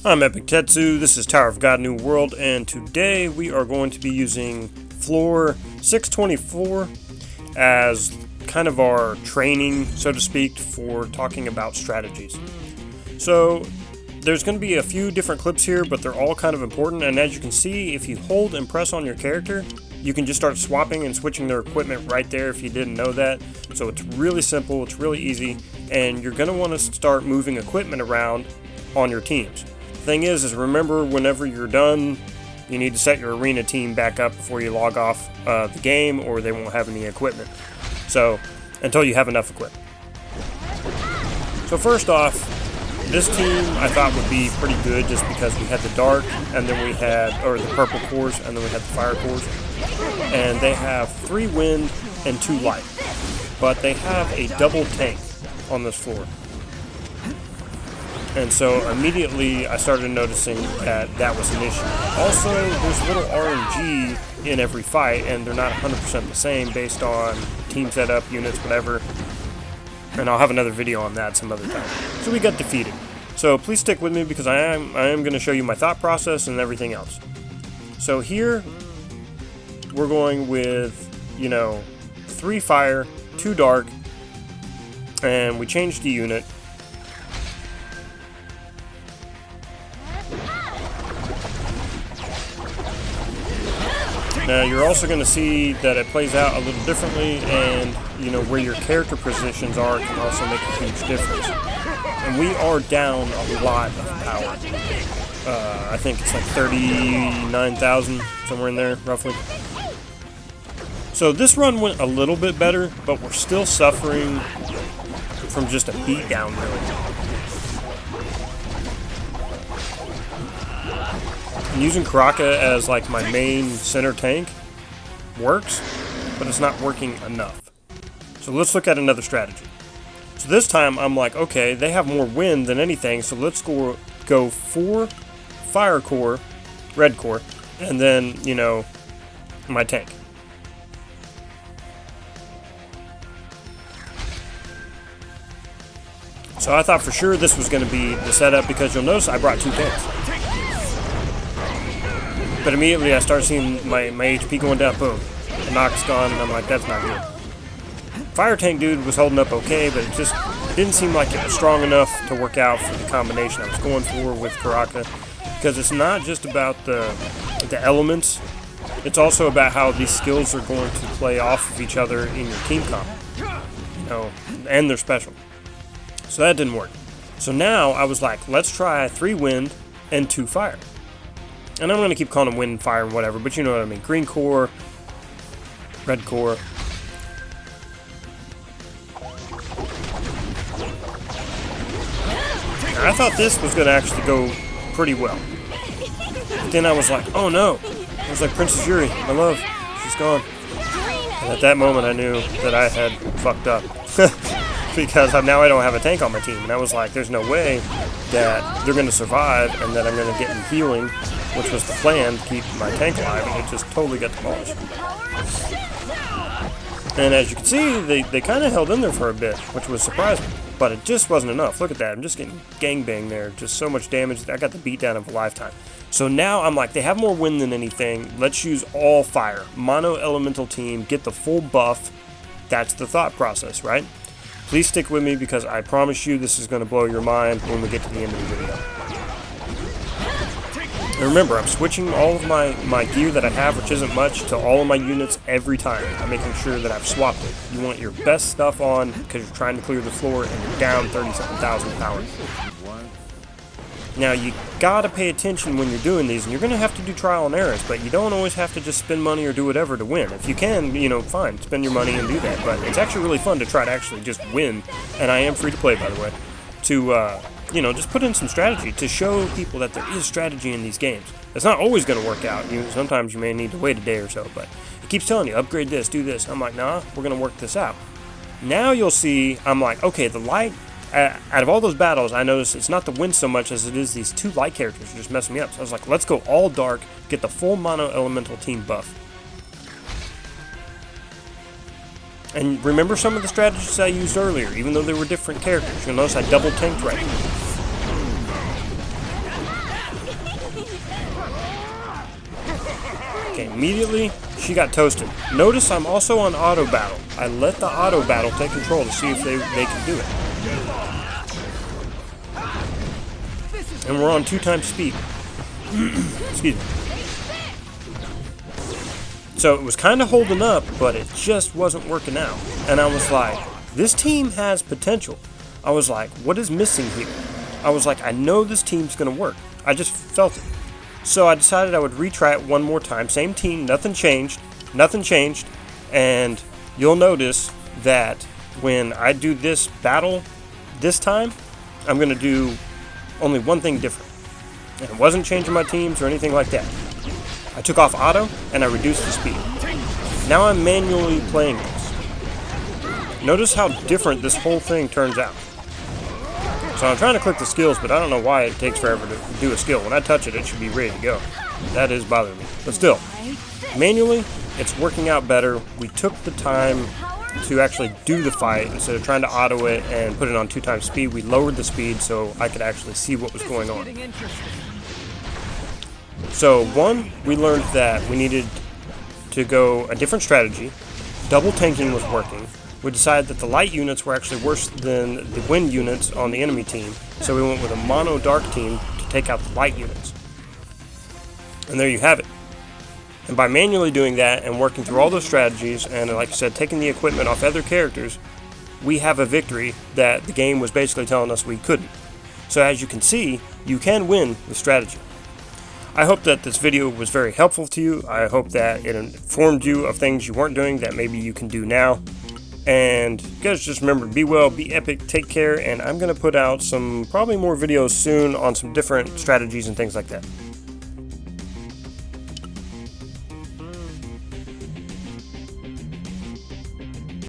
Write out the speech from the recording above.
I'm Epic Tetsu, this is Tower of God New World, and today we are going to be using floor 624 as kind of our training, so to speak, for talking about strategies. So there's going to be a few different clips here, but they're all kind of important, and as you can see, if you hold and press on your character, you can just start swapping and switching their equipment right there if you didn't know that. So it's really simple, it's really easy, and you're going to want to start moving equipment around on your teams. Thing is remember, whenever you're done, you need to set your arena team back up before you log off the game, or they won't have any equipment. So until you have enough equipment. So first off, this team I thought would be pretty good just because we had the dark, and then we had, or the purple cores, and then we had the fire cores, and they have 3 wind and 2 light, but they have a double tank on this floor. And so immediately I started noticing that that was an issue. Also, there's a little RNG in every fight, and they're not 100% the same based on team setup, units, whatever. And I'll have another video on that some other time. So we got defeated. So please stick with me because I am going to show you my thought process and everything else. So here we're going with, 3 fire, 2 dark, and we changed the unit. Now you're also going to see that it plays out a little differently, and where your character positions are can also make a huge difference. And we are down a lot of power. I think it's like 39,000, somewhere in there, roughly. So this run went a little bit better, but we're still suffering from just a beatdown, really. And using Karaka as like my main center tank works, but it's not working enough. So let's look at another strategy. So this time I'm like, okay, they have more wind than anything, so let's go 4 fire core, red core, and then, my tank. So I thought for sure this was going to be the setup, because you'll notice I brought 2 tanks. But immediately I start seeing my HP going down, boom. The knock's gone, and I'm like, that's not good. Fire tank dude was holding up okay, but it just didn't seem like it was strong enough to work out for the combination I was going for with Karaka. Because it's not just about the elements, it's also about how these skills are going to play off of each other in your team comp. And they're special. So that didn't work. So now I was like, let's try 3 wind and 2 fire. And I'm going to keep calling them wind and fire and whatever, but you know what I mean. Green core, red core. Now, I thought this was going to actually go pretty well. But then I was like, oh no. I was like, Princess Yuri, my love, she's gone. And at that moment I knew that I had fucked up. Because now I don't have a tank on my team. And I was like, there's no way that they're going to survive and that I'm going to get in healing, which was the plan, to keep my tank alive, and it just totally got demolished. And as you can see, they kind of held in there for a bit, which was surprising. But it just wasn't enough. Look at that. I'm just getting gangbanged there. Just so much damage. I got the beatdown of a lifetime. So now I'm like, they have more wind than anything. Let's use all fire. Mono elemental team. Get the full buff. That's the thought process, right? Please stick with me because I promise you this is going to blow your mind when we get to the end of the video. And remember, I'm switching all of my gear that I have, which isn't much, to all of my units every time. I'm making sure that I've swapped it. You want your best stuff on because you're trying to clear the floor and you're down 37,000 power. Now, you gotta pay attention when you're doing these, and you're gonna have to do trial and errors, but you don't always have to just spend money or do whatever to win. If you can, fine, spend your money and do that, but it's actually really fun to try to actually just win, and I am free to play, by the way, to, just put in some strategy to show people that there is strategy in these games. It's not always gonna work out. Sometimes you may need to wait a day or so, but it keeps telling you, upgrade this, do this. I'm like, nah, we're gonna work this out. Now you'll see, I'm like, okay, the light, out of all those battles, I noticed it's not the wind so much as it is these 2 light characters are just messing me up. So I was like, let's go all dark, get the full mono elemental team buff. And remember some of the strategies I used earlier, even though they were different characters. You'll notice I double tanked right. Okay, immediately she got toasted. Notice I'm also on auto battle. I let the auto battle take control to see if they can do it. And we're on 2 times speed. Excuse me. So it was kind of holding up, but it just wasn't working out. And I was like, this team has potential. I was like, what is missing here? I was like, I know this team's going to work. I just felt it. So I decided I would retry it one more time. Same team, nothing changed. And you'll notice that when I do this battle this time, I'm going to do only one thing different. And it wasn't changing my teams or anything like that. I took off auto and I reduced the speed. Now I'm manually playing this. Notice how different this whole thing turns out. So I'm trying to click the skills, but I don't know why it takes forever to do a skill. When I touch it, it should be ready to go. That is bothering me. But still, manually, it's working out better. We took the time to actually do the fight instead of trying to auto it and put it on 2 times speed. We lowered the speed so I could actually see what was going on. So, one, we learned that we needed to go a different strategy. Double tanking was working. We decided that the light units were actually worse than the wind units on the enemy team, so we went with a mono dark team to take out the light units. And there you have it. And by manually doing that and working through all those strategies, and like I said, taking the equipment off other characters, we have a victory that the game was basically telling us we couldn't. So as you can see, you can win with strategy. I hope that this video was very helpful to you. I hope that it informed you of things you weren't doing that maybe you can do now. And guys, just remember, be well, be epic, take care, and I'm going to put out some probably more videos soon on some different strategies and things like that.